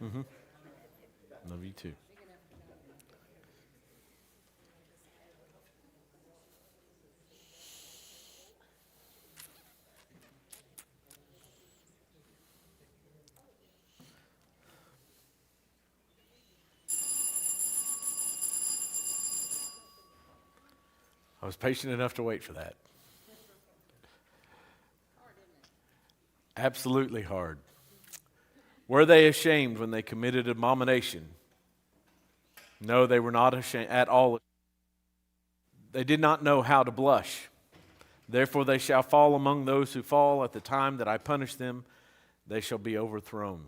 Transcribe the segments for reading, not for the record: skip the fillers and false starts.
Mm-hmm. Love you too. I was patient enough to wait for that. Absolutely hard. Were they ashamed when they committed abomination? No, they were not ashamed at all. They did not know how to blush. Therefore they shall fall among those who fall. At the time that I punish them, they shall be overthrown.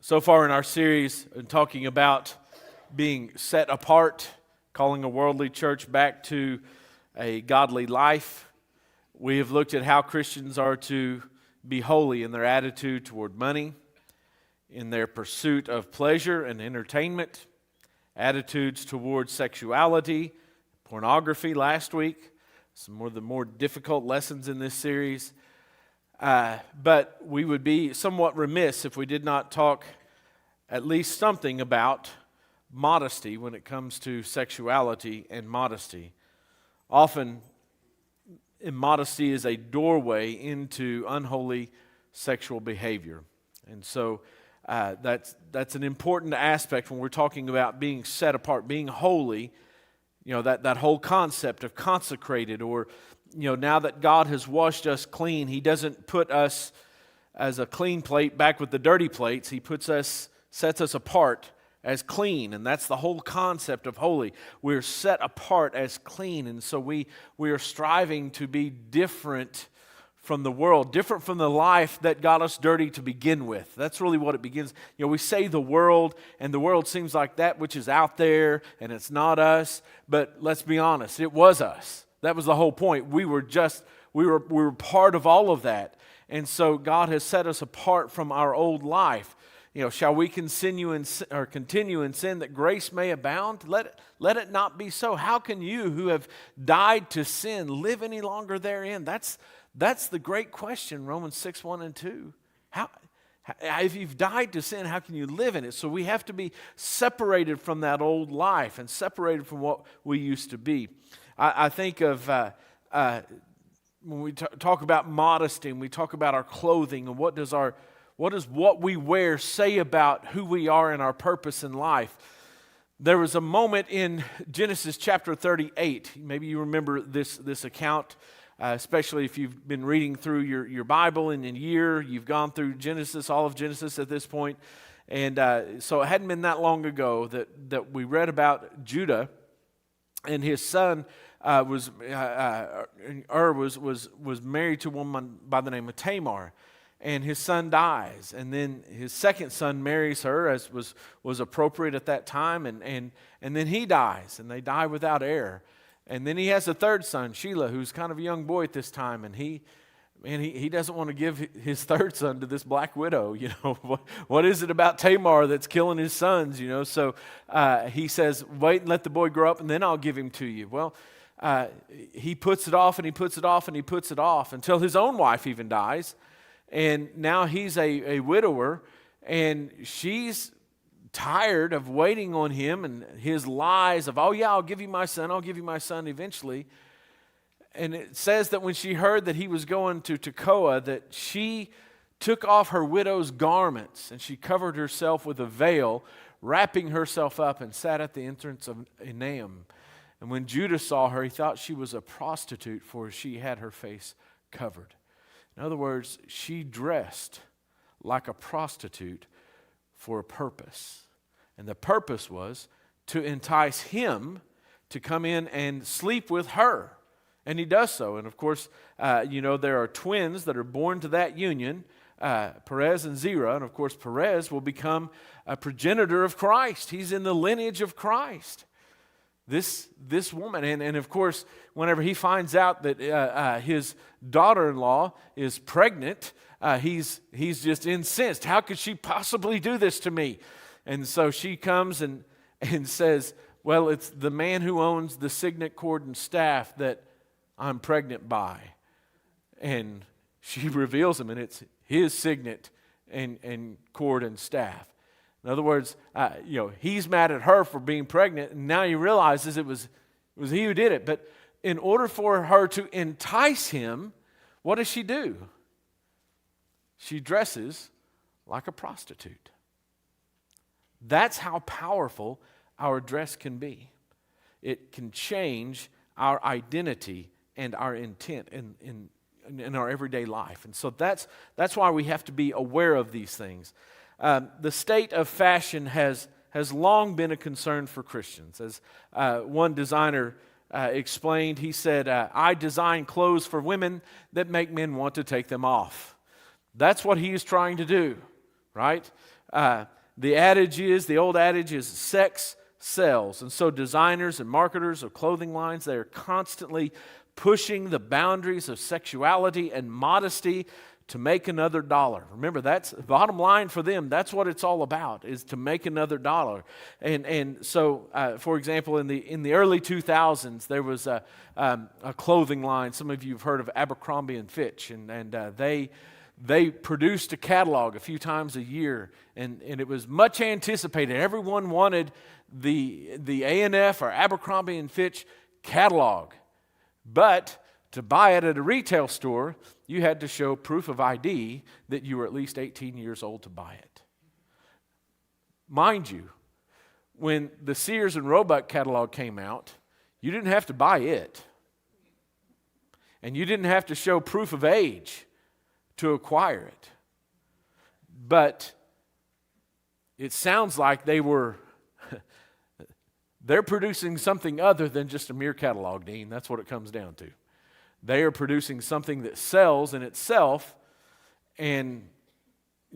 So far in our series, in talking about being set apart, calling a worldly church back to a godly life, we have looked at how Christians are to be holy in their attitude toward money, in their pursuit of pleasure and entertainment, attitudes towards sexuality, pornography last week, some of the more difficult lessons in this series. But we would be somewhat remiss if we did not talk at least something about modesty when it comes to sexuality and modesty. Often, immodesty is a doorway into unholy sexual behavior. And so that's an important aspect when we're talking about being set apart, being holy. You know, that whole concept of consecrated, or, you know, now that God has washed us clean, He doesn't put us as a clean plate back with the dirty plates. He sets us apart as clean, and that's the whole concept of holy. We're set apart as clean, and so we are striving to be different from the world, different from the life that got us dirty to begin with. That's really what it begins. You know, we say the world, and the world seems like that which is out there, and it's not us, but let's be honest, it was us. That was the whole point. We were part of all of that, and so God has set us apart from our old life. You know, shall we continue in sin that grace may abound? Let it not be so. How can you who have died to sin live any longer therein? That's the great question, Romans 6, 1 and 2. If you've died to sin, how can you live in it? So we have to be separated from that old life and separated from what we used to be. I think of when we talk about modesty and we talk about our clothing and what does what we wear say about who we are and our purpose in life. There was a moment in Genesis chapter 38. Maybe you remember this account, especially if you've been reading through your Bible in a year. You've gone through Genesis, all of Genesis at this point. And so it hadn't been that long ago that we read about Judah and his son was married to a woman by the name of Tamar. And his son dies, and then his second son marries her, as was appropriate at that time, and then he dies, and they die without heir. And then he has a third son, Shelah, who's kind of a young boy at this time, and he doesn't want to give his third son to this black widow. You know, what is it about Tamar that's killing his sons? You know, so he says, wait and let the boy grow up, and then I'll give him to you. Well, he puts it off, and he puts it off, and he puts it off until his own wife even dies. And now he's a widower, and she's tired of waiting on him and his lies of, oh yeah, I'll give you my son eventually. And it says that when she heard that he was going to Tekoa, that she took off her widow's garments, and she covered herself with a veil, wrapping herself up, and sat at the entrance of Enaim. And when Judah saw her, he thought she was a prostitute, for she had her face covered. In other words, she dressed like a prostitute for a purpose. And the purpose was to entice him to come in and sleep with her. And he does so. And of course, there are twins that are born to that union, Perez and Zerah. And of course, Perez will become a progenitor of Christ. He's in the lineage of Christ. This woman, and of course, whenever he finds out that his daughter-in-law is pregnant, he's just incensed. How could she possibly do this to me? And so she comes and says, well, it's the man who owns the signet cord and staff that I'm pregnant by. And she reveals him, and it's his signet and cord and staff. In other words, he's mad at her for being pregnant, and now he realizes it was he who did it. But in order for her to entice him, what does she do? She dresses like a prostitute. That's how powerful our dress can be. It can change our identity and our intent in our everyday life. And so that's why we have to be aware of these things. The state of fashion has long been a concern for Christians. As one designer explained, he said, I design clothes for women that make men want to take them off. That's what he is trying to do, right? The old adage is sex sells. And so designers and marketers of clothing lines, they are constantly pushing the boundaries of sexuality and modesty to make another dollar. Remember, that's the bottom line for them. That's what it's all about, is to make another dollar. And so, for example, in the early 2000s, there was a clothing line. Some of you have heard of Abercrombie and Fitch, and they produced a catalog a few times a year, and it was much anticipated. Everyone wanted the A&F or Abercrombie and Fitch catalog. But to buy it at a retail store, you had to show proof of ID that you were at least 18 years old to buy it. Mind you, when the Sears and Roebuck catalog came out, you didn't have to buy it. And you didn't have to show proof of age to acquire it. But it sounds like they're producing something other than just a mere catalog, Dean. That's what it comes down to. They are producing something that sells in itself. And,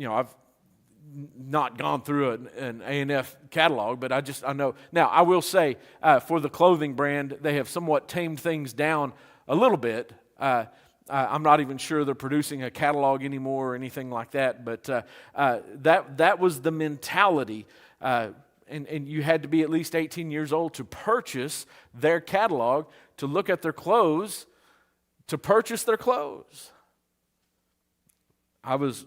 I've not gone through an A&F catalog, but I know. Now, I will say, for the clothing brand, they have somewhat tamed things down a little bit. I'm not even sure they're producing a catalog anymore or anything like that, but that was the mentality. And you had to be at least 18 years old to purchase their catalog, to look at their clothes, to purchase their clothes. I was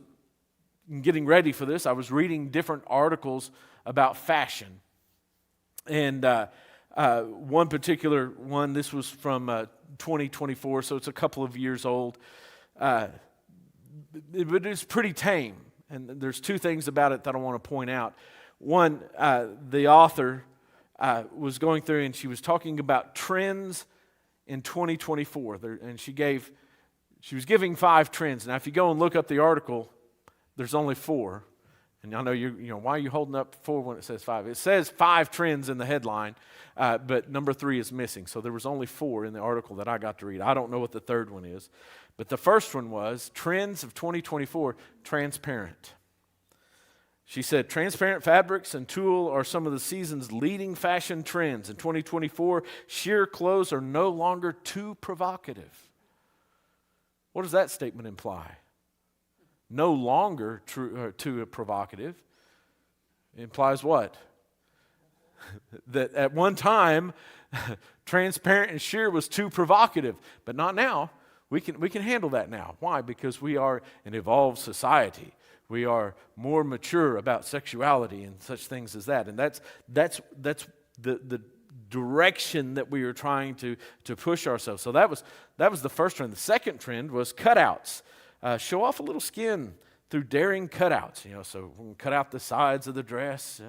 getting ready for this. I was reading different articles about fashion. And one particular one, this was from 2024, so it's a couple of years old. But it's pretty tame. And there's two things about it that I want to point out. One, the author was going through and she was talking about trends in 2024. And she was giving 5 trends. Now, if you go and look up the article, there's only 4. And I know why are you holding up 4 when it says 5? It says 5 trends in the headline, but number 3 is missing. So there was only 4 in the article that I got to read. I don't know what the third one is. But the first one was trends of 2024, transparent. She said, transparent fabrics and tulle are some of the season's leading fashion trends. In 2024, sheer clothes are no longer too provocative. What does that statement imply? No longer too provocative. It implies what? That at one time, transparent and sheer was too provocative, but not now. We can handle that now. Why? Because we are an evolved society. We are more mature about sexuality and such things as that. And that's the direction that we are trying to push ourselves. So that was the first trend. The second trend was cutouts. Show off a little skin through daring cutouts. So we're going to cut out the sides of the dress.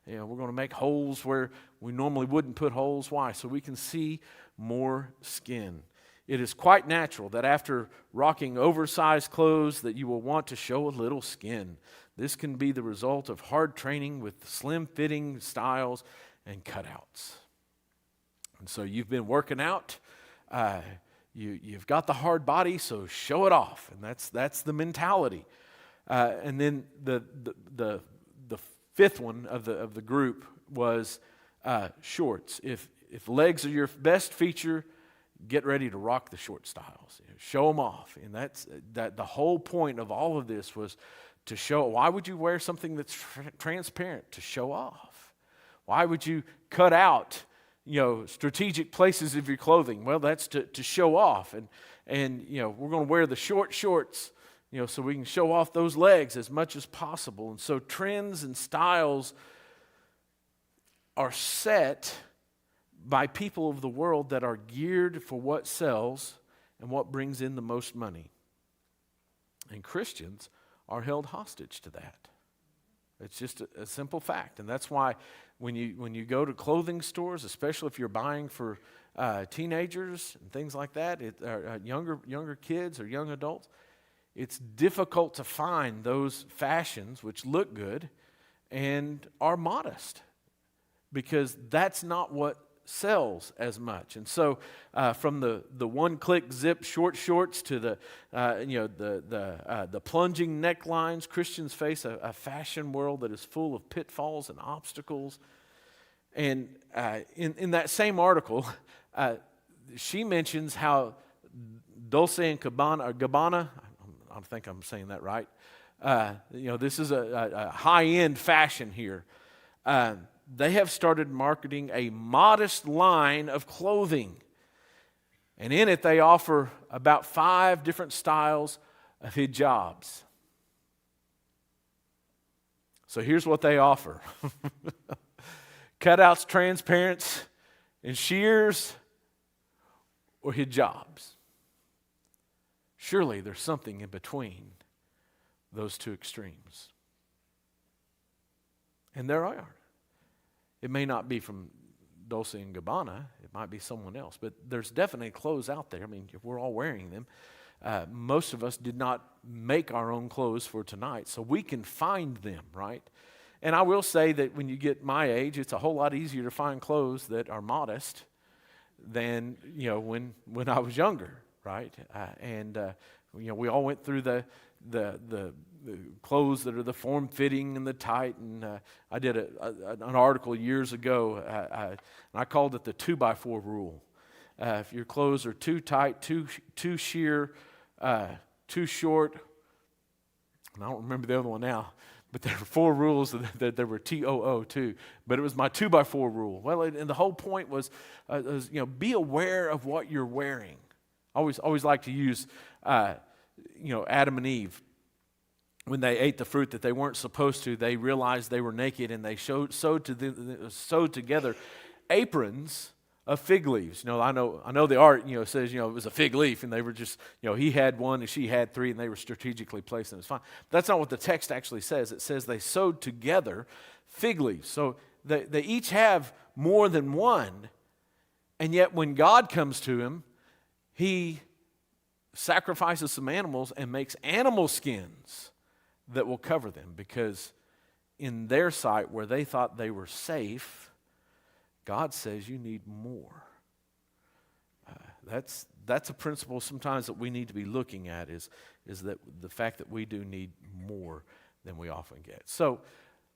We're going to make holes where we normally wouldn't put holes. Why? So we can see more skin. It is quite natural that after rocking oversized clothes that you will want to show a little skin. This can be the result of hard training with slim-fitting styles and cutouts. And so you've been working out. You've got the hard body, so show it off. And that's the mentality. And then the fifth one of the group was shorts. If legs are your best feature, get ready to rock the short styles. Show them off. And that's the whole point of all of this was to show. Why would you wear something that's transparent? To show off. Why would you cut out, strategic places of your clothing? Well, that's to show off. And we're going to wear the short shorts, so we can show off those legs as much as possible. And so trends and styles are set by people of the world that are geared for what sells and what brings in the most money. And Christians are held hostage to that. It's just a simple fact. And that's why when you go to clothing stores, especially if you're buying for teenagers and things like that, younger kids or young adults, it's difficult to find those fashions which look good and are modest, because that's not what sells as much. And so from the one-click zip short shorts to the plunging necklines, Christians face a fashion world that is full of pitfalls and obstacles. And in that same article, she mentions how Dolce and Gabbana, I think I'm saying that right. This is a high-end fashion here. They have started marketing a modest line of clothing. And in it, they offer about 5 different styles of hijabs. So here's what they offer. Cutouts, transparents, and sheers, or hijabs. Surely there's something in between those two extremes. And there are. It may not be from Dolce & Gabbana. It might be someone else. But there's definitely clothes out there. I mean, we're all wearing them. Most of us did not make our own clothes for tonight, so we can find them, right? And I will say that when you get my age, it's a whole lot easier to find clothes that are modest than, when I was younger, right? We all went through the clothes that are the form-fitting and the tight. And I did an article years ago, and I called it the 2x4 rule. If your clothes are too tight, too sheer, too short, and I don't remember the other one now, but there were 4 rules that there were TOO too. But it was my 2x4 rule. Well, and the whole point was be aware of what you're wearing. I always like to use, Adam and Eve. When they ate the fruit that they weren't supposed to, they realized they were naked, and they sewed together aprons of fig leaves. I know the art, says, it was a fig leaf, and they were just, he had one and she had 3, and they were strategically placed, and it was fine. But that's not what the text actually says. It says they sewed together fig leaves. So they each have more than one, and yet when God comes to him, he sacrifices some animals and makes animal skins that will cover them, because in their sight, where they thought they were safe, God says you need more. That's a principle sometimes that we need to be looking at, is that the fact that we do need more than we often get. So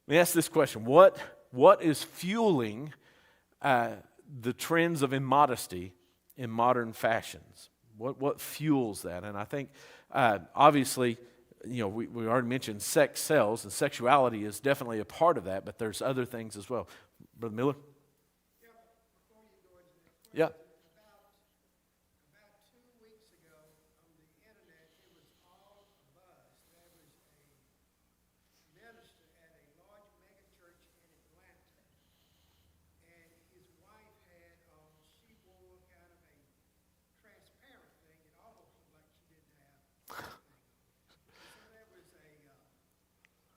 let me ask this question: What is fueling the trends of immodesty in modern fashions? What fuels that? And I think obviously, we already mentioned sex sells, and sexuality is definitely a part of that, but there's other things as well. Brother Miller? Yeah, before you go into that question, Yeah. about 2 weeks ago on the internet, it was all a buzz. There was a minister at a large mega church in Atlanta, and his wife had on, she wore kind of a transparent thing. It almost looked like she didn't have anything on. So there was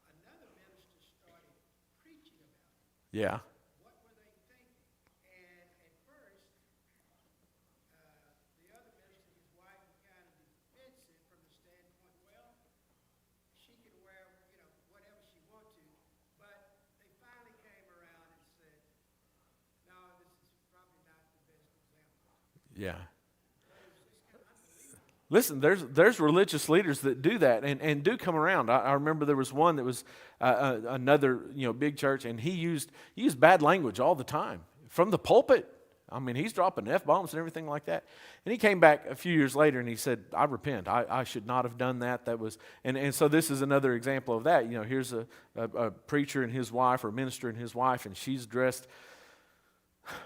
another minister started preaching about it. Yeah. What were they thinking? And at first, the other minister, his wife, was kind of defensive from the standpoint, well, she can wear, whatever she wants to. But they finally came around and said, no, this is probably not the best example. Yeah. But it was just kind of unbelievable. Listen, there's religious leaders that do that and do come around. I remember there was one that was another big church, and he used bad language all the time from the pulpit. I mean, he's dropping F-bombs and everything like that. And he came back a few years later and he said, I repent. I should not have done that. That was, and so this is another example of that. Here's a preacher and his wife, or a minister and his wife, and she's dressed,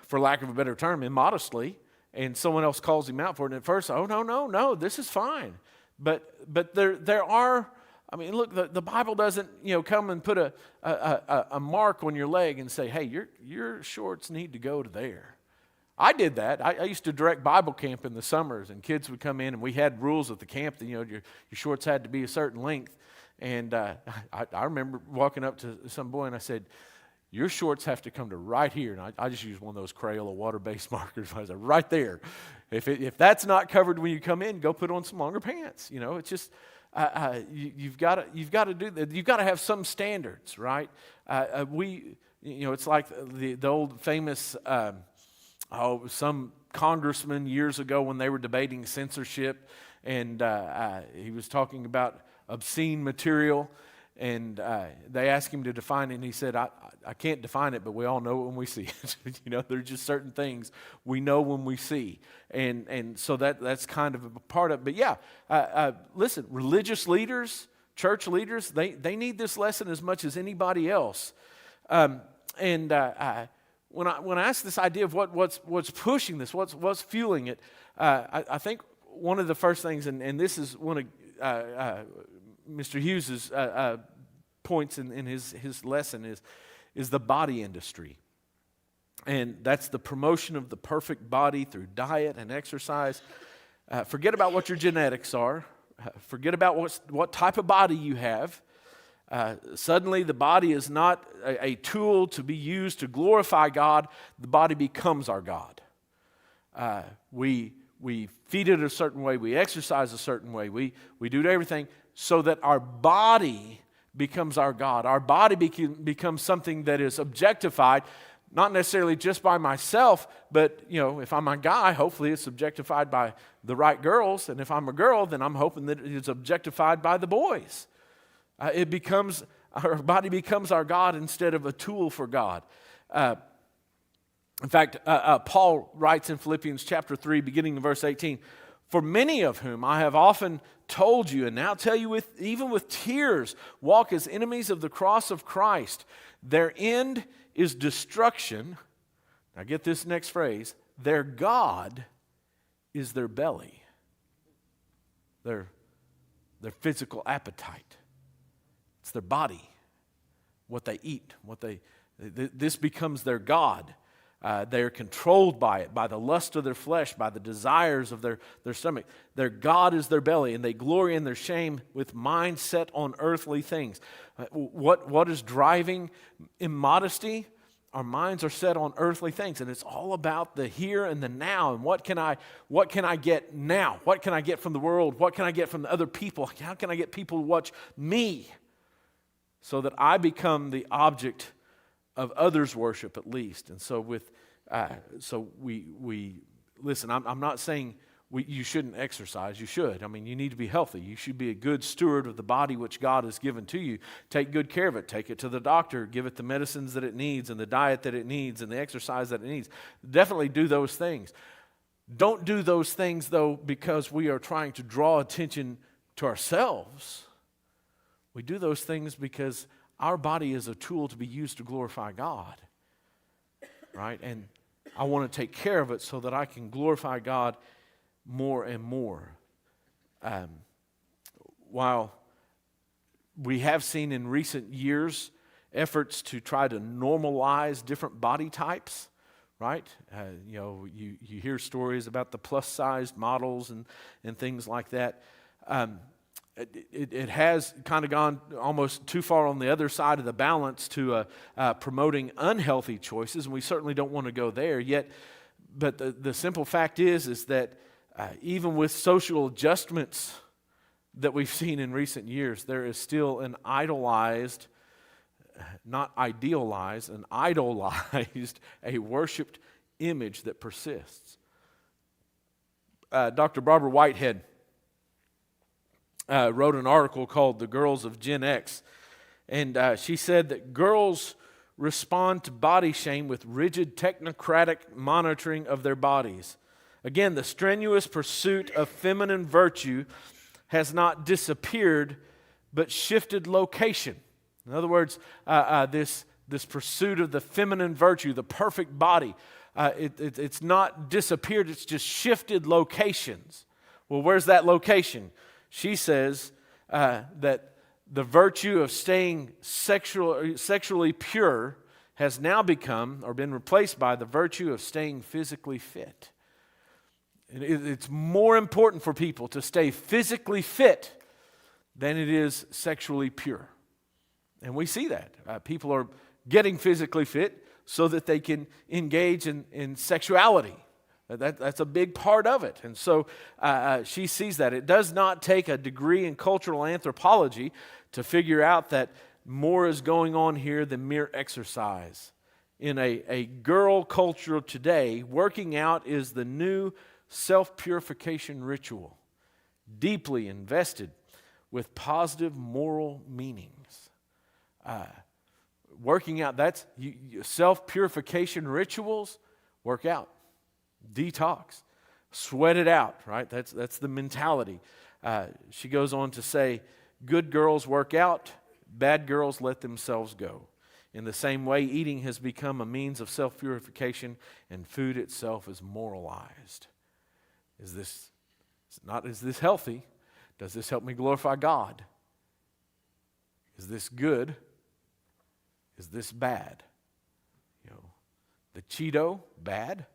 for lack of a better term, immodestly. And someone else calls him out for it. And at first, oh, no, this is fine. But there are, I mean, look, the Bible doesn't, come and put a mark on your leg and say, hey, your shorts need to go to there. I did that. I used to direct Bible camp in the summers, and kids would come in, and we had rules at the camp that, your shorts had to be a certain length. And I remember walking up to some boy, and I said, your shorts have to come to right here. And I just used one of those Crayola water-based markers. I said, right there. If that's not covered when you come in, go put on some longer pants. It's just, you've got to do that. You've got to have some standards, right? It's like the old famous, some congressman years ago when they were debating censorship, and he was talking about obscene material, and they asked him to define it, and he said, I can't define it, but we all know it when we see it. There's just certain things we know when we see, and so that's kind of a part of it. But yeah, listen, religious leaders, church leaders, they need this lesson as much as anybody else. When I ask this idea of what's pushing this, what's fueling it, I think one of the first things, and this is one of Mr. Hughes's points in his lesson, is the body industry. And that's the promotion of the perfect body through diet and exercise. Forget about what your genetics are. Forget about what type of body you have. Suddenly the body is not a tool to be used to glorify God. The body becomes our God. We feed it a certain way. We exercise a certain way. We do everything so that our body becomes our God. Our body becomes something that is objectified, not necessarily just by myself, but if I'm a guy, hopefully it's objectified by the right girls, and if I'm a girl, then I'm hoping that it's objectified by the boys. Our body becomes our God instead of a tool for God. In fact, Paul writes in Philippians chapter 3, beginning in verse 18, for many of whom I have often told you, and now tell you even with tears, walk as enemies of the cross of Christ. Their end is destruction. Now get this next phrase. Their God is their belly, their physical appetite. It's their body, what they eat, this becomes their God. They are controlled by it, by the lust of their flesh, by the desires of their stomach. Their God is their belly, and they glory in their shame with mind set on earthly things. What is driving immodesty? Our minds are set on earthly things, and it's all about the here and the now. And what can I get now? What can I get from the world? What can I get from the other people? How can I get people to watch me so that I become the object of others' worship at least? And so we listen. I'm not saying you shouldn't exercise. You should. I mean, you need to be healthy. You should be a good steward of the body which God has given to you. Take good care of it. Take it to the doctor. Give it the medicines that it needs and the diet that it needs and the exercise that it needs. Definitely do those things. Don't do those things, though, because we are trying to draw attention to ourselves. We do those things because our body is a tool to be used to glorify God, right? And I want to take care of it so that I can glorify God more and more. While we have seen in recent years efforts to try to normalize different body types, right? You hear stories about the plus-sized models and things like that. It has kind of gone almost too far on the other side of the balance to promoting unhealthy choices, and we certainly don't want to go there yet. But the simple fact is that even with social adjustments that we've seen in recent years, there is still an idolized, not idealized, an idolized, a worshipped image that persists. Dr. Barbara Whitehead wrote an article called "The Girls of Gen X," and she said that girls respond to body shame with rigid technocratic monitoring of their bodies. Again, the strenuous pursuit of feminine virtue has not disappeared, but shifted location. In other words, this pursuit of the feminine virtue, the perfect body, it's not disappeared, it's just shifted locations. Well, where's that location? She says that the virtue of staying sexually pure has now become or been replaced by the virtue of staying physically fit. It's more important for people to stay physically fit than it is sexually pure. And we see that. People are getting physically fit so that they can engage in sexuality. That's a big part of it. And so she sees that. It does not take a degree in cultural anthropology to figure out that more is going on here than mere exercise. In a girl culture today, working out is the new self-purification ritual, deeply invested with positive moral meanings. Working out, that's self-purification rituals, work out. Detox, sweat it out, right? That's the mentality. She goes on to say, good girls work out, bad girls let themselves go. In the same way, eating has become a means of self-purification, and food itself is moralized. Is this healthy? Does this help me glorify God? Is this good? Is this bad? The Cheeto, bad.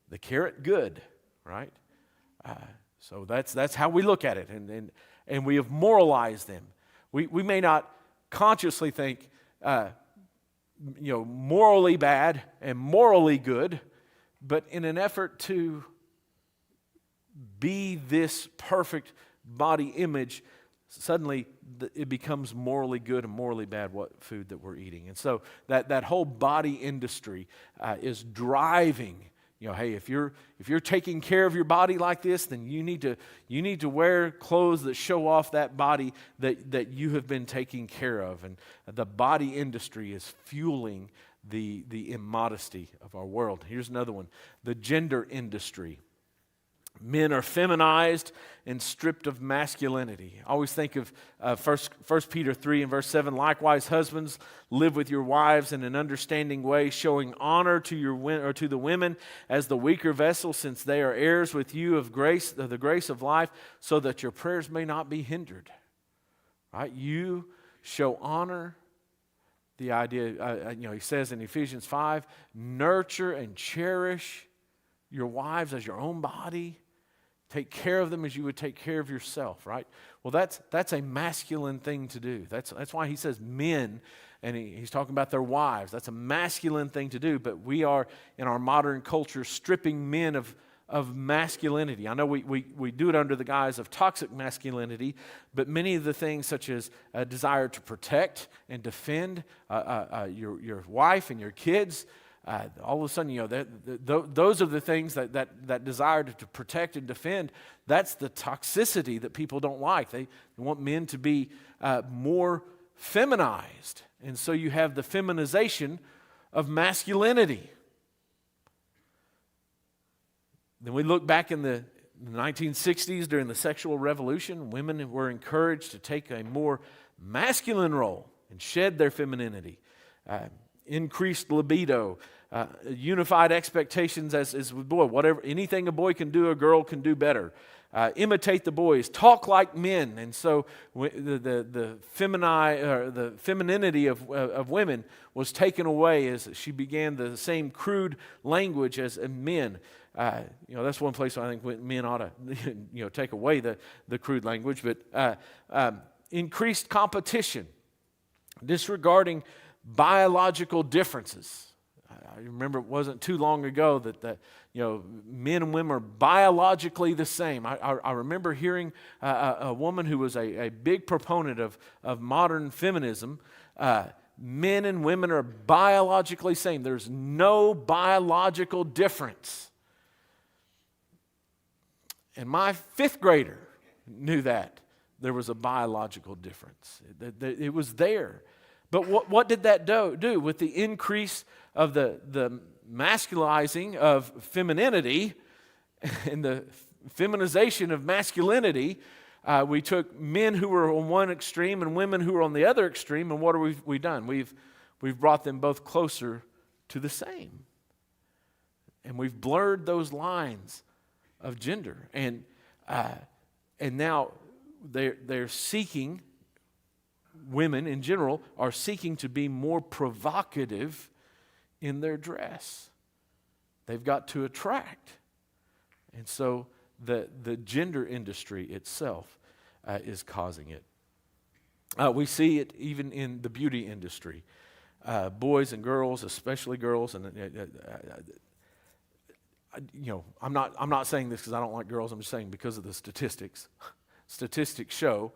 The carrot, good, right? So that's how we look at it, and we have moralized them. We may not consciously think, morally bad and morally good, but in an effort to be this perfect body image, suddenly it becomes morally good and morally bad what food that we're eating. And so that whole body industry is driving. Hey, if you're taking care of your body like this, then you need to wear clothes that show off that body that you have been taking care of. And the body industry is fueling the immodesty of our world. Here's another one: the gender industry. Men are feminized and stripped of masculinity. I always think of 1 Peter 3 and verse 7. Likewise, husbands, live with your wives in an understanding way, showing honor to the women as the weaker vessel, since they are heirs with you of the grace of life, so that your prayers may not be hindered. Right? You show honor. The idea, he says in Ephesians 5, nurture and cherish your wives as your own body. Take care of them as you would take care of yourself, right? Well, that's a masculine thing to do. That's why he says men, and he's talking about their wives. That's a masculine thing to do, but we are, in our modern culture, stripping men of masculinity. I know we do it under the guise of toxic masculinity, but many of the things such as a desire to protect and defend your wife and your kids, all of a sudden, those are the things that desire to protect and defend. That's the toxicity that people don't like. They want men to be more feminized. And so you have the feminization of masculinity. Then we look back in the 1960s during the sexual revolution. Women were encouraged to take a more masculine role and shed their femininity. Increased libido, unified expectations as boy, whatever, anything a boy can do, a girl can do better. Imitate the boys, talk like men, and so the femininity of women was taken away as she began the same crude language as men. That's one place I think men ought to take away the crude language, but increased competition, disregarding biological differences. I remember it wasn't too long ago that men and women are biologically the same. I remember hearing a woman who was a big proponent of modern feminism. Men and women are biologically same. There's no biological difference. And my fifth grader knew that there was a biological difference. It was there. But what did that do? With the increase of the masculizing of femininity and the feminization of masculinity, we took men who were on one extreme and women who were on the other extreme, and what have we done? We've brought them both closer to the same. And we've blurred those lines of gender. And now they're seeking, women in general, are seeking to be more provocative in their dress. They've got to attract. And so the gender industry itself is causing it. We see it even in the beauty industry. Boys and girls, especially girls, and I'm not saying this because I don't like girls. I'm just saying because of the statistics. Statistics show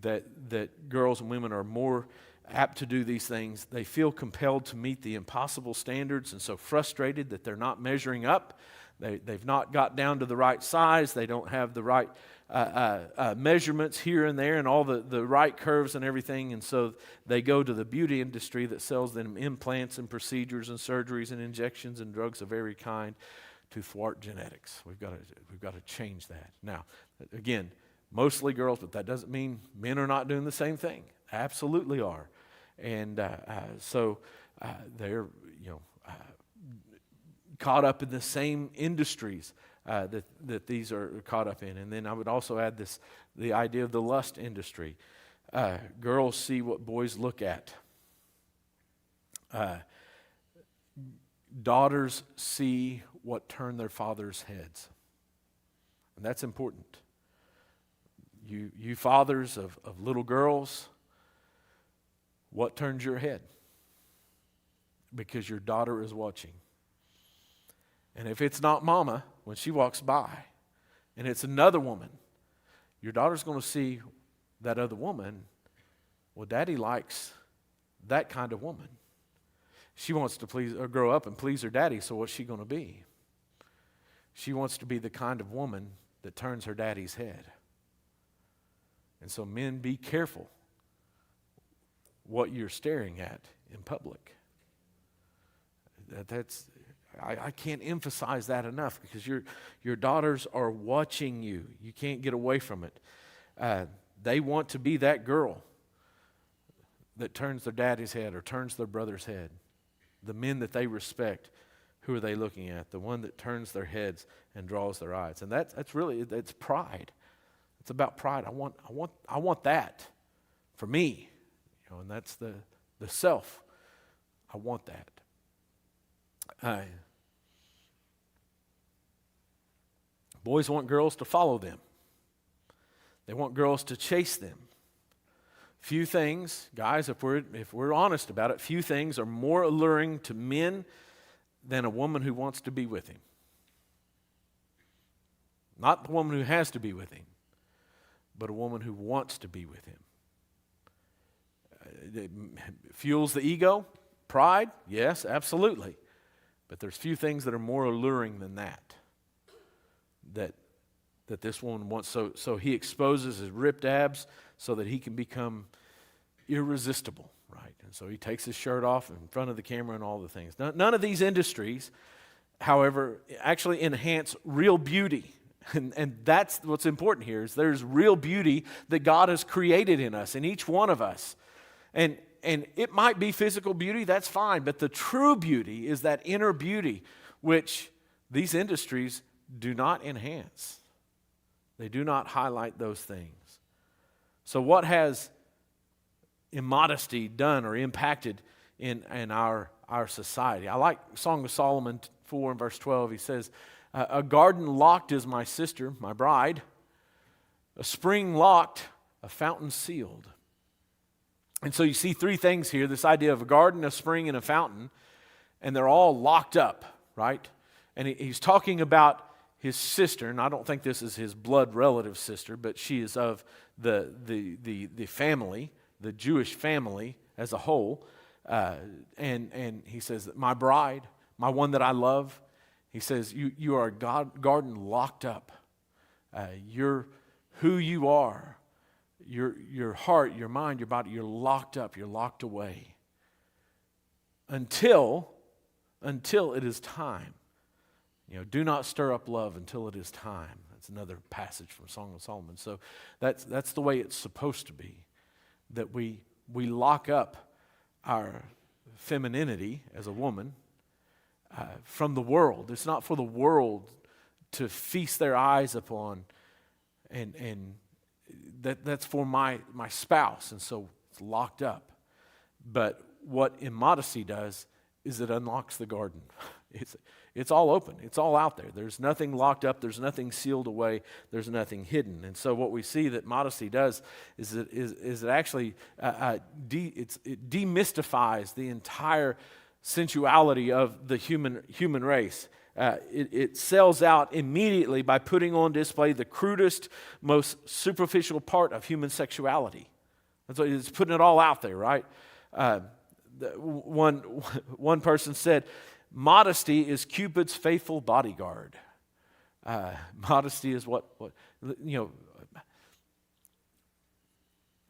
that girls and women are more apt to do these things. They feel compelled to meet the impossible standards, and so frustrated that they're not measuring up. They've not got down to the right size. They don't have the right measurements here and there and all the right curves and everything. And so they go to the beauty industry that sells them implants and procedures and surgeries and injections and drugs of every kind to thwart genetics. We've got to change that. Now, again, mostly girls, but that doesn't mean men are not doing the same thing. Absolutely are. And so they're, caught up in the same industries that these are caught up in. And then I would also add the idea of the lust industry. Girls see what boys look at. Daughters see what turn their fathers' heads. And that's important. You fathers of little girls, what turns your head? Because your daughter is watching. And if it's not mama when she walks by, and it's another woman, your daughter's going to see that other woman. Well, daddy likes that kind of woman. She wants to please or grow up and please her daddy, so what's she going to be? She wants to be the kind of woman that turns her daddy's head. And so men, be careful what you're staring at in public. I can't emphasize that enough because your daughters are watching you. You can't get away from it. They want to be that girl that turns their daddy's head or turns their brother's head. The men that they respect, who are they looking at? The one that turns their heads and draws their eyes. And that's really pride. It's about pride. I want that for me. And that's the self. I want that. Boys want girls to follow them. They want girls to chase them. Few things, guys, if we're honest about it, few things are more alluring to men than a woman who wants to be with him. Not the woman who has to be with him, but a woman who wants to be with him. It fuels the ego, pride, yes, absolutely. But there's few things that are more alluring than that this woman wants. So he exposes his ripped abs so that he can become irresistible, right? And so he takes his shirt off in front of the camera and all the things. None of these industries, however, actually enhance real beauty. And that's what's important here, is there's real beauty that God has created in us, in each one of us. And it might be physical beauty, that's fine, but the true beauty is that inner beauty, which these industries do not enhance. They do not highlight those things. So what has immodesty done or impacted in our society? I like Song of Solomon 4 and verse 12. He says, a garden locked is my sister, my bride. A spring locked, a fountain sealed. And so you see three things here, this idea of a garden, a spring, and a fountain, and they're all locked up, right? And he's talking about his sister, and I don't think this is his blood relative sister, but she is of the family, the Jewish family as a whole. And he says, my bride, my one that I love, he says, you are a garden locked up. You're who you are. Your heart, your mind, your body, you're locked up, you're locked away. Until it is time. Do not stir up love until it is time. That's another passage from Song of Solomon. So that's the way it's supposed to be. That we lock up our femininity as a woman from the world. It's not for the world to feast their eyes upon and that's for my spouse, and so it's locked up. But what immodesty does is it unlocks the garden. It's all open. It's all out there. There's nothing locked up. There's nothing sealed away. There's nothing hidden. And so what we see that modesty does is it actually it demystifies the entire sensuality of the human race. It sells out immediately by putting on display the crudest, most superficial part of human sexuality. And so it's putting it all out there, right? One person said, modesty is Cupid's faithful bodyguard. Modesty is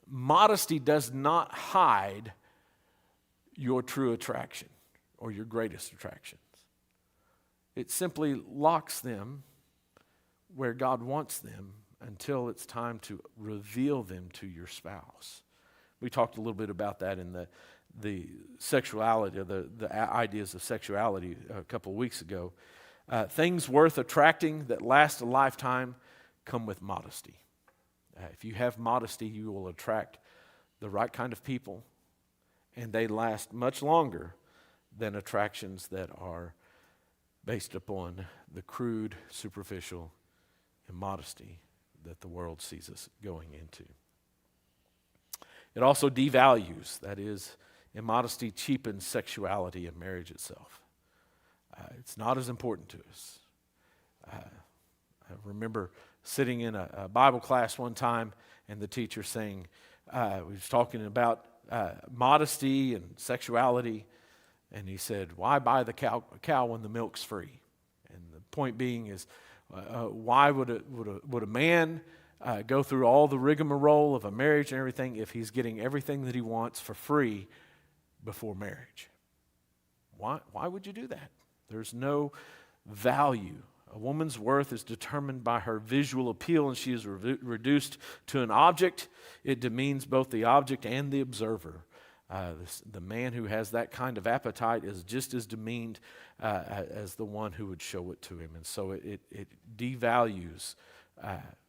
modesty does not hide your true attraction or your greatest attractions. It simply locks them where God wants them until it's time to reveal them to your spouse. We talked a little bit about that in the sexuality, the ideas of sexuality a couple of weeks ago. Things worth attracting that last a lifetime come with modesty. If you have modesty, you will attract the right kind of people, and they last much longer than attractions that are based upon the crude, superficial immodesty that the world sees us going into. It also devalues, that is, immodesty cheapens sexuality and marriage itself. It's not as important to us. I remember sitting in a Bible class one time and the teacher saying, we was talking about modesty and sexuality, and he said, why buy the cow when the milk's free? And the point being is, why would a man go through all the rigmarole of a marriage and everything if he's getting everything that he wants for free before marriage? Why would you do that? There's no value. A woman's worth is determined by her visual appeal, and she is reduced to an object. It demeans both the object and the observer. The man who has that kind of appetite is just as demeaned as the one who would show it to him. And so it devalues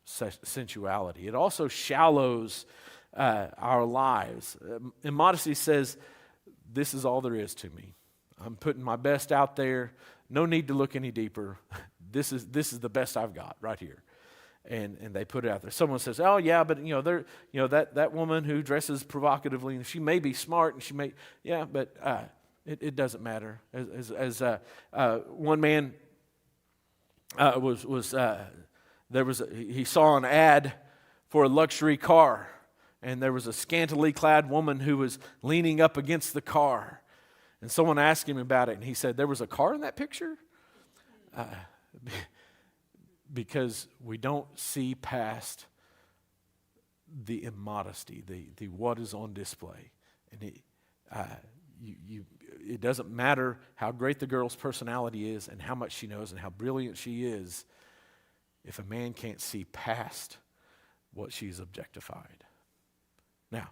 sensuality. It also shallows our lives. Immodesty says, this is all there is to me. I'm putting my best out there. No need to look any deeper. This is the best I've got right here. And they put it out there. Someone says, "Oh yeah, but that woman who dresses provocatively, she may be smart, and she may, yeah, but it doesn't matter." As one man he saw an ad for a luxury car, and there was a scantily clad woman who was leaning up against the car, and someone asked him about it, and he said, "There was a car in that picture." Because we don't see past the immodesty, the what is on display. And it doesn't matter how great the girl's personality is and how much she knows and how brilliant she is if a man can't see past what she's objectified. Now,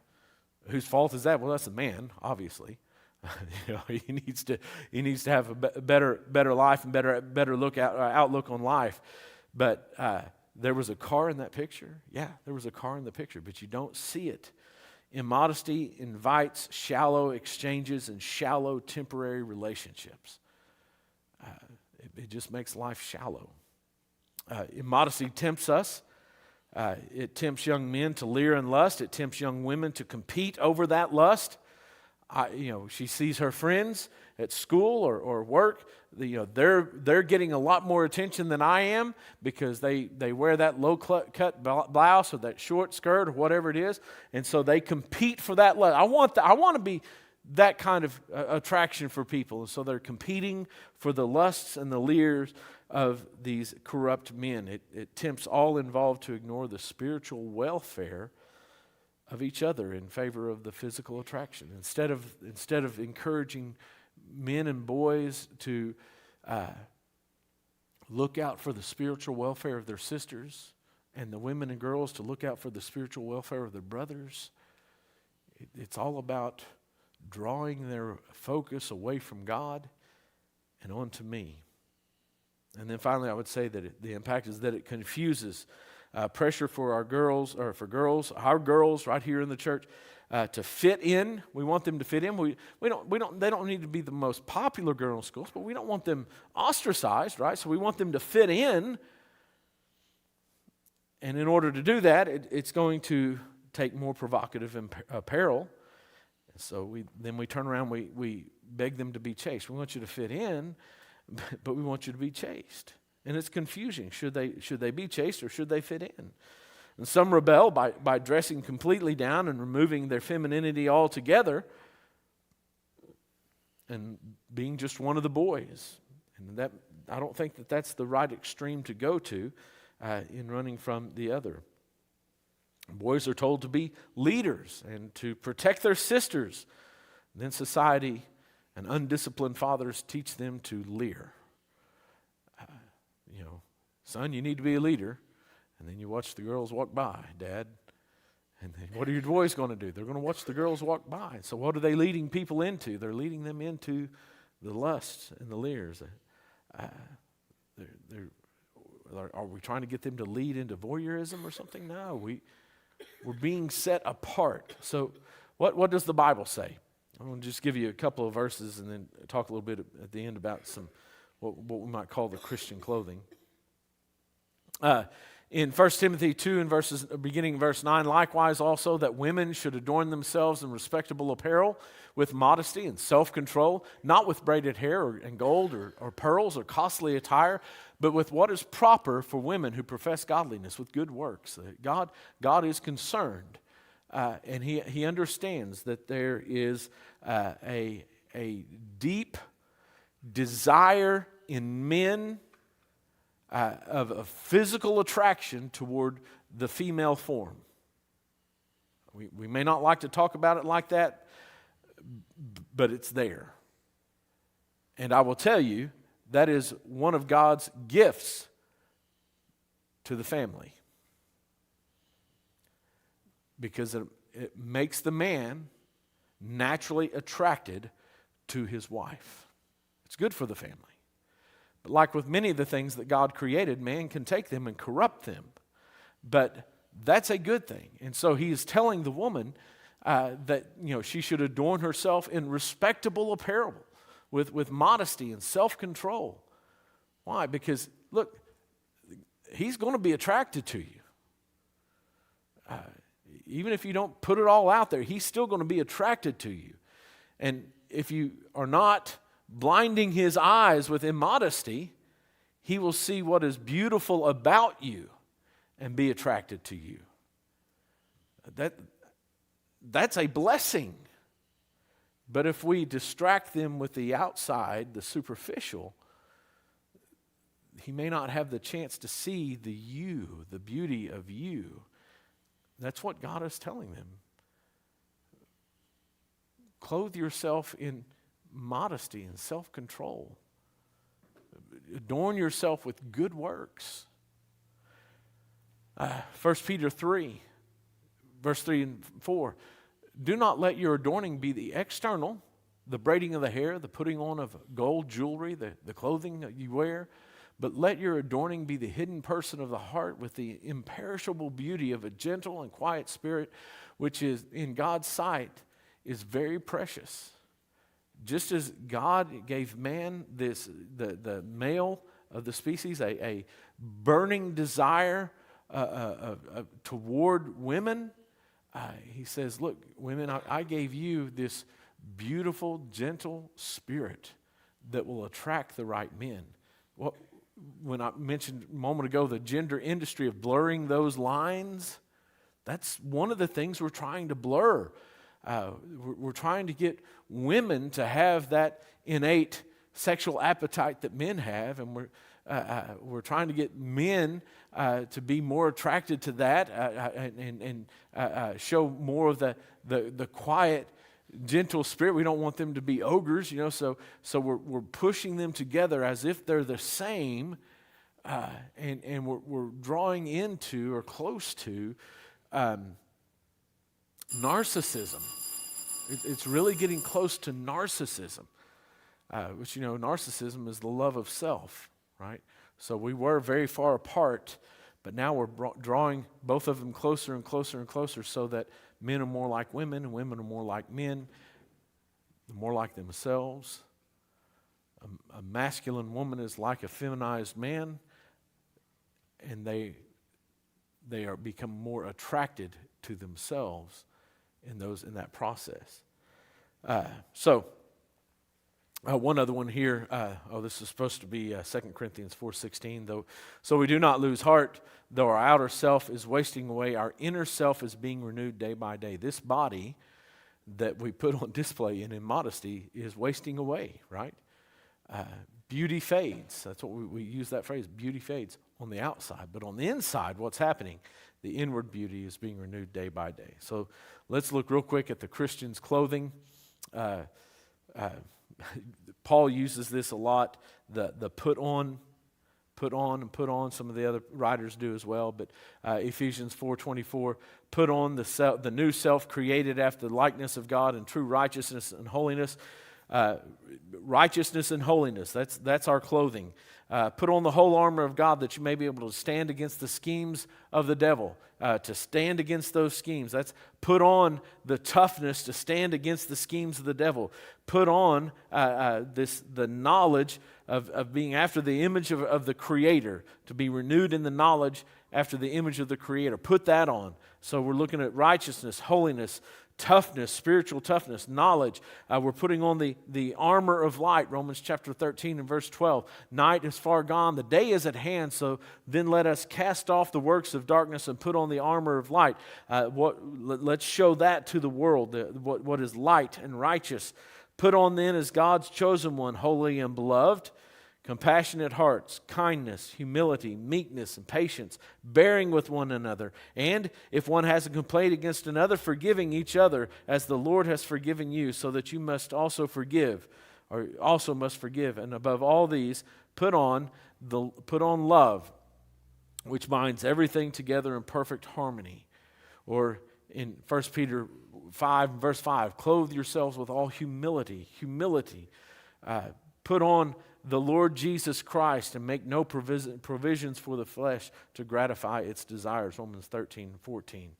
whose fault is that? Well, that's the man, obviously. He needs to have a better life and better outlook on life. But there was a car in that picture. Yeah, there was a car in the picture, but you don't see it. Immodesty invites shallow exchanges and shallow temporary relationships. It just makes life shallow. Immodesty tempts us. It tempts young men to leer and lust. It tempts young women to compete over that lust. She sees her friends at school or work. They're getting a lot more attention than I am because they wear that low cut blouse or that short skirt or whatever it is, and so they compete for that lust. I want to be that kind of attraction for people, and so they're competing for the lusts and the leers of these corrupt men. It tempts all involved to ignore the spiritual welfare of each other in favor of the physical attraction. Instead of encouraging men and boys to look out for the spiritual welfare of their sisters, and the women and girls to look out for the spiritual welfare of their brothers, it's all about drawing their focus away from God and onto me. And then finally, I would say that the impact is that it confuses pressure for our girls right here in the church to fit in. We want them to fit in. They don't need to be the most popular girl in schools, but we don't want them ostracized, right? So we want them to fit in. And in order to do that, it's going to take more provocative apparel. So we turn around, we beg them to be chaste. We want you to fit in, but we want you to be chaste. And it's confusing. Should they be chaste or should they fit in? And some rebel by dressing completely down and removing their femininity altogether and being just one of the boys. And that I don't think that's the right extreme to go to in running from the other. Boys are told to be leaders and to protect their sisters. And then society and undisciplined fathers teach them to leer. Son, you need to be a leader. And then you watch the girls walk by, Dad. And then what are your boys going to do? They're going to watch the girls walk by. So what are they leading people into? They're leading them into the lusts and the leers. Are we trying to get them to lead into voyeurism or something? No, we're being set apart. So what does the Bible say? I'm going to just give you a couple of verses and then talk a little bit at the end about some what we might call the Christian clothing. In 1 Timothy 2 and beginning verse 9, likewise also that women should adorn themselves in respectable apparel with modesty and self-control, not with braided hair and gold or pearls or costly attire, but with what is proper for women who profess godliness with good works. God is concerned, and He understands that there is a deep desire in men of physical attraction toward the female form. We may not like to talk about it like that, but it's there. And I will tell you, that is one of God's gifts to the family. Because it makes the man naturally attracted to his wife. It's good for the family. But like with many of the things that God created, man can take them and corrupt them. But that's a good thing. And so he is telling the woman that she should adorn herself in respectable apparel with modesty and self-control. Why? Because, look, he's going to be attracted to you. Even if you don't put it all out there, he's still going to be attracted to you. And if you are not blinding his eyes with immodesty, he will see what is beautiful about you and be attracted to you. That's a blessing. But if we distract them with the outside, the superficial, he may not have the chance to see the beauty of you. That's what God is telling them. Clothe yourself in modesty and self-control. Adorn yourself with good works. 1 Peter 3, verse 3 and 4. Do not let your adorning be the external, the braiding of the hair, the putting on of gold jewelry, the clothing that you wear, but let your adorning be the hidden person of the heart with the imperishable beauty of a gentle and quiet spirit, which is in God's sight is very precious. Just as God gave man the male of the species a burning desire toward women, he says, look, women, I gave you this beautiful, gentle spirit that will attract the right men. When I mentioned a moment ago the gender industry of blurring those lines, that's one of the things we're trying to blur. We're trying to get women to have that innate sexual appetite that men have, and we're trying to get men to be more attracted to that and show more of the quiet, gentle spirit. We don't want them to be ogres, So we're pushing them together as if they're the same, and we're drawing into or close to narcissism. It's really getting close to narcissism, which, narcissism is the love of self, right? So we were very far apart, But now we're drawing both of them closer and closer and closer so that men are more like women and women are more like men, more like themselves. A masculine woman is like a feminized man, and they are become more attracted to themselves in that process. One other one here. This is supposed to be 2 Corinthians 4:16. Though, so we do not lose heart, though our outer self is wasting away, our inner self is being renewed day by day. This body that we put on display in modesty is wasting away, right? Beauty fades. That's what we use that phrase. Beauty fades on the outside, but on the inside, what's happening? The inward beauty is being renewed day by day. So let's look real quick at the Christian's clothing. Paul uses this a lot, the put on. Some of the other writers do as well, but Ephesians 4:24, put on the new self created after the likeness of God in true righteousness and holiness. Righteousness and holiness, that's our clothing. Put on the whole armor of God that you may be able to stand against the schemes of the devil, to stand against those schemes. That's put on the toughness to stand against the schemes of the devil. Put on the knowledge of being after the image of the Creator, to be renewed in the knowledge after the image of the Creator. Put that on. So we're looking at righteousness, holiness, toughness, spiritual toughness, knowledge. We're putting on the armor of light, Romans chapter 13 and verse 12. Night is far gone, the day is at hand, so then let us cast off the works of darkness and put on the armor of light. Let's show that to the world, what is light and righteous. Put on then as God's chosen one, holy and beloved, compassionate hearts, kindness, humility, meekness, and patience, bearing with one another. And if one has a complaint against another, forgiving each other as the Lord has forgiven you, so that you must also forgive, or also must forgive. And above all these, put on love, which binds everything together in perfect harmony. Or in 1 Peter 5, verse 5, clothe yourselves with all humility. Put on the Lord Jesus Christ and make no provisions for the flesh to gratify its desires, Romans 13, 14.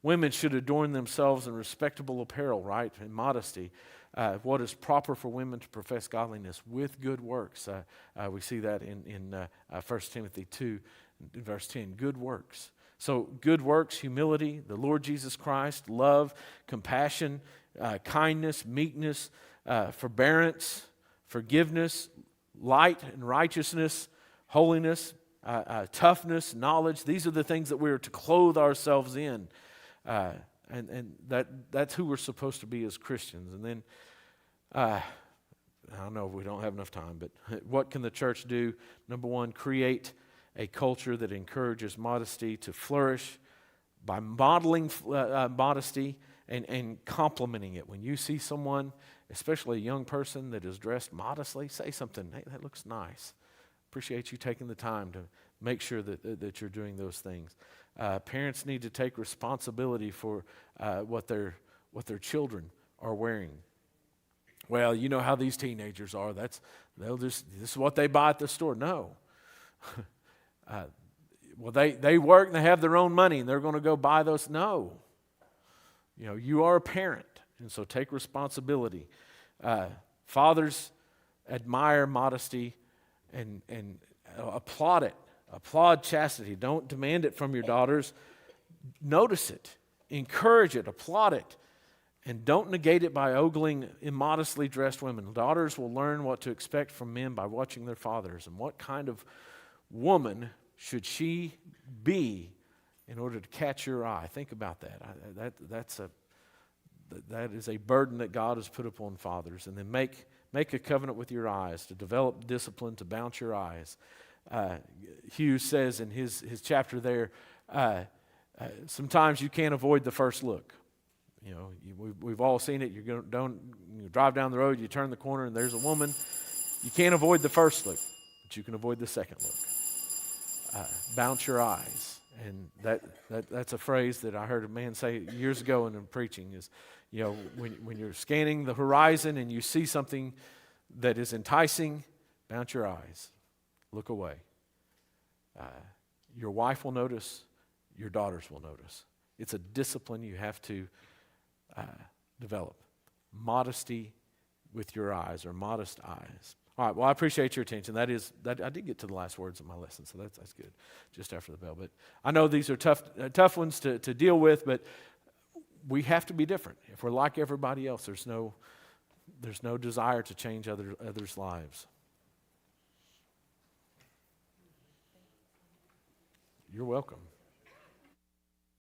Women should adorn themselves in respectable apparel, right, and modesty. What is proper for women to profess godliness with good works. We see that in 1 Timothy 2, verse 10, good works. So good works, humility, the Lord Jesus Christ, love, compassion, kindness, meekness, forbearance, forgiveness, light and righteousness, holiness, toughness, knowledge. These are the things that we are to clothe ourselves in. And that's who we're supposed to be as Christians. And then, I don't know if we don't have enough time, but what can the church do? Number one, create a culture that encourages modesty to flourish by modeling modesty and complimenting it. When you see someone, especially a young person that is dressed modestly, say something. Hey, that looks nice. Appreciate you taking the time to make sure that you're doing those things. Parents need to take responsibility for what their children are wearing. Well, you know how these teenagers are. This is what they buy at the store. No. Well, they work and they have their own money and they're going to go buy those. No. You are a parent, and so take responsibility. Fathers admire modesty and applaud it. Applaud chastity. Don't demand it from your daughters. Notice it. Encourage it. Applaud it. And don't negate it by ogling immodestly dressed women. Daughters will learn what to expect from men by watching their fathers. And what kind of woman should she be in order to catch your eye? Think about that. That is a burden that God has put upon fathers. And then make a covenant with your eyes, to develop discipline to bounce your eyes. Hughes says in his chapter there, sometimes you can't avoid the first look. We've all seen it. You drive down the road, you turn the corner, and there's a woman. You can't avoid the first look, but you can avoid the second look. Bounce your eyes. And that's a phrase that I heard a man say years ago in preaching is, when you're scanning the horizon and you see something that is enticing, bounce your eyes. Look away. Your wife will notice. Your daughters will notice. It's a discipline you have to develop. Modesty with your eyes, or modest eyes. All right, well, I appreciate your attention. I did get to the last words of my lesson, so that's good, just after the bell. But I know these are tough ones to deal with, but we have to be different. If we're like everybody else, there's no desire to change others' lives. You're welcome.